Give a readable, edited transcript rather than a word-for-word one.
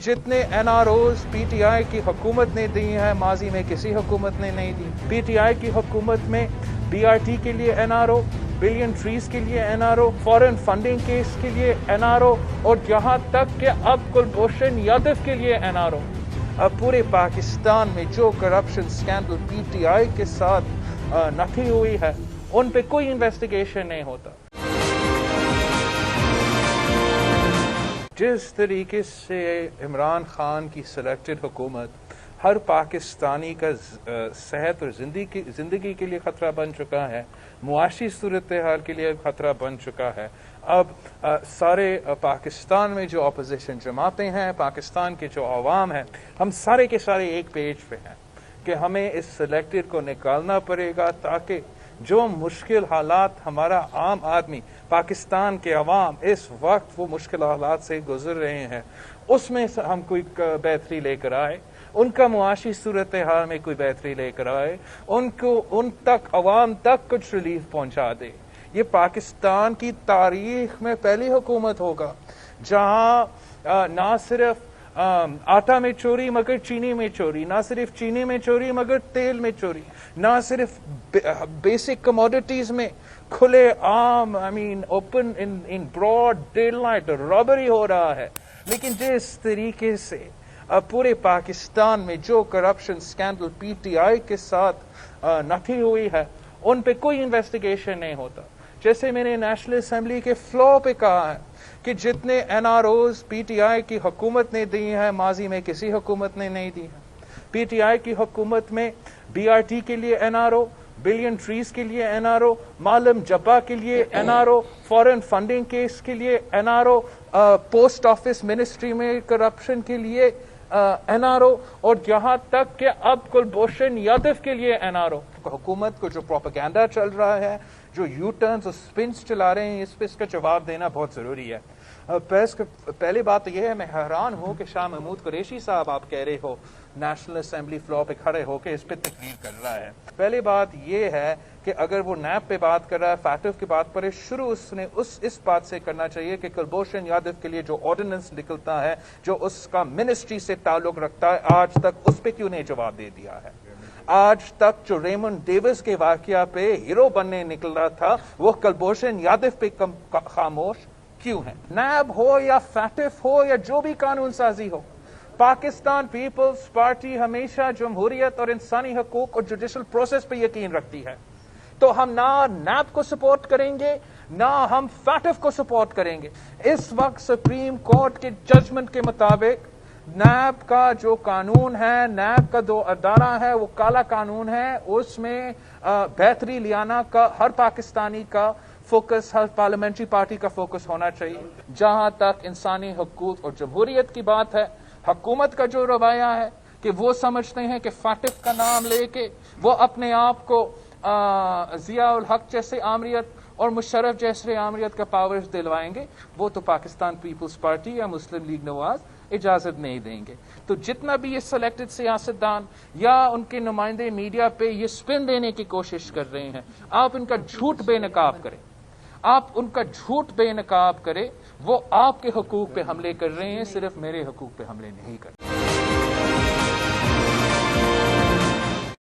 जितने एनआरओज पीटीआई की हुकूमत ने दी हैं माजी में किसी हुकूमत ने नहीं दी। पीटीआई की हुकूमत में बीआरटी के लिए एनआरओ, बिलियन ट्रीज के लिए एनआरओ, फॉरेन फंडिंग केस के लिए एनआरओ और यहाँ तक कि अब कुलभूषण यादव के लिए एनआरओ। अब पूरे पाकिस्तान में जो करप्शन स्कैंडल पीटीआई के साथ नठी हुई है उन पे कोई इन्वेस्टिगेशन नहीं होता। जिस तरीके से इमरान खान की सिलेक्टेड हुकूमत हर पाकिस्तानी का सेहत और ज़िंदगी के लिए ख़तरा बन चुका है, मुआशी सूरत हाल के लिए ख़तरा बन चुका है। अब सारे पाकिस्तान में जो अपोजिशन जमातें हैं, पाकिस्तान के जो अवाम हैं, हम सारे के सारे एक पेज पे हैं कि हमें इस सिलेक्टेड को निकालना पड़ेगा ताकि जो मुश्किल हालात हमारा आम आदमी, पाकिस्तान के अवाम इस वक्त वो मुश्किल हालात से गुजर रहे हैं, उसमें हम कोई बेहतरी लेकर आए, उनका मुआशी सूरत हाल में कोई बेहतरी लेकर आए, उन तक अवाम तक कुछ रिलीफ पहुंचा दे। ये पाकिस्तान की तारीख में पहली हुकूमत होगा जहां ना सिर्फ आटा में चोरी मगर चीनी में चोरी, ना सिर्फ चीनी में चोरी मगर तेल में चोरी, ना सिर्फ बेसिक कमोडिटीज में खुले आम open in broad daylight robbery हो रहा है, लेकिन जिस तरीके से पूरे पाकिस्तान में जो करप्शन स्कैंडल पीटीआई के साथ नठी हुई है उन पे कोई इन्वेस्टिगेशन नहीं होता। जैसे मैंने नेशनल असेंबली के फ्लोर पे कहा है कि जितने एनआरओज पीटीआई की हुकूमत ने दी हैं माजी में किसी हुकूमत ने नहीं दी है। पीटीआई की हुकूमत में बीआरटी के लिए एनआरओ, बिलियन ट्रीज के लिए एनआरओ, मालम जब्बा के लिए एनआरओ, फॉरेन फंडिंग केस के लिए एनआरओ, पोस्ट ऑफिस मिनिस्ट्री में करप्शन के लिए एनआरओ और यहाँ तक कि अब कुलभूषण यादव के लिए एनआरओ। हुकूमत को जो प्रोपेगेंडा चल रहा है, जो यू टर्न्स और स्पिन्स चला रहे हैं, इस पे इसका जवाब देना बहुत जरूरी है। पहली बात तो यह है, मैं हैरान हूं कि शाह महमूद कुरैशी साहब आप कह रहे हो नेशनल असेंबली फ्लोर पे खड़े हो के इस पे तकरीर कर रहा है। पहली बात यह है कि अगर वो नैब पे बात कर रहा है, फैटिव की बात पर शुरू उसने इस बात से करना चाहिए कि कुलभूषण यादव के लिए जो ऑर्डिनेंस निकलता है, जो उसका मिनिस्ट्री से ताल्लुक रखता है, आज तक उस पे क्यों नहीं जवाब दे दिया है? आज तक जो रेमंड डेविस के वाकया पे हीरो बनने निकल रहा था वो कुलभूषण यादव पे खामोश क्यों है? नैब हो या फैटिफ हो या जो भी कानून साजी हो, पाकिस्तान पीपल्स पार्टी हमेशा जमहूरियत और इंसानी हकूक और जुडिशल प्रोसेस पे यकीन रखती है। तो हम ना नैब को सपोर्ट करेंगे ना हम फैटिफ को सपोर्ट करेंगे। इस वक्त सुप्रीम कोर्ट के जजमेंट के मुताबिक नैब का जो कानून है, नैब का जो अदारा है वो काला कानून है, उसमें बेहतरी लियाना का हर पाकिस्तानी का फोकस, हर पार्लियामेंट्री पार्टी का फोकस होना चाहिए। जहां तक इंसानी हकूक और जमहूरियत की बात है, हुकूमत का जो रवैया है कि वो समझते हैं कि फाटिफ का नाम लेके वो अपने आप को जिया उल हक जैसे आमरीत और मुशर्रफ जैसे आमरीत का पावर्स दिलवाएंगे, वो तो पाकिस्तान पीपल्स पार्टी या मुस्लिम लीग नवाज इजाजत नहीं देंगे। तो जितना भी ये सिलेक्टेड सियासतदान या उनके नुमाइंदे मीडिया पे ये स्पिन देने की कोशिश कर रहे हैं, आप इनका झूठ बेनकाब करें, आप उनका झूठ बेनकाब करें। वो आपके हकूक पे हमले कर रहे हैं, सिर्फ मेरे हकूक पे हमले नहीं कर रहे।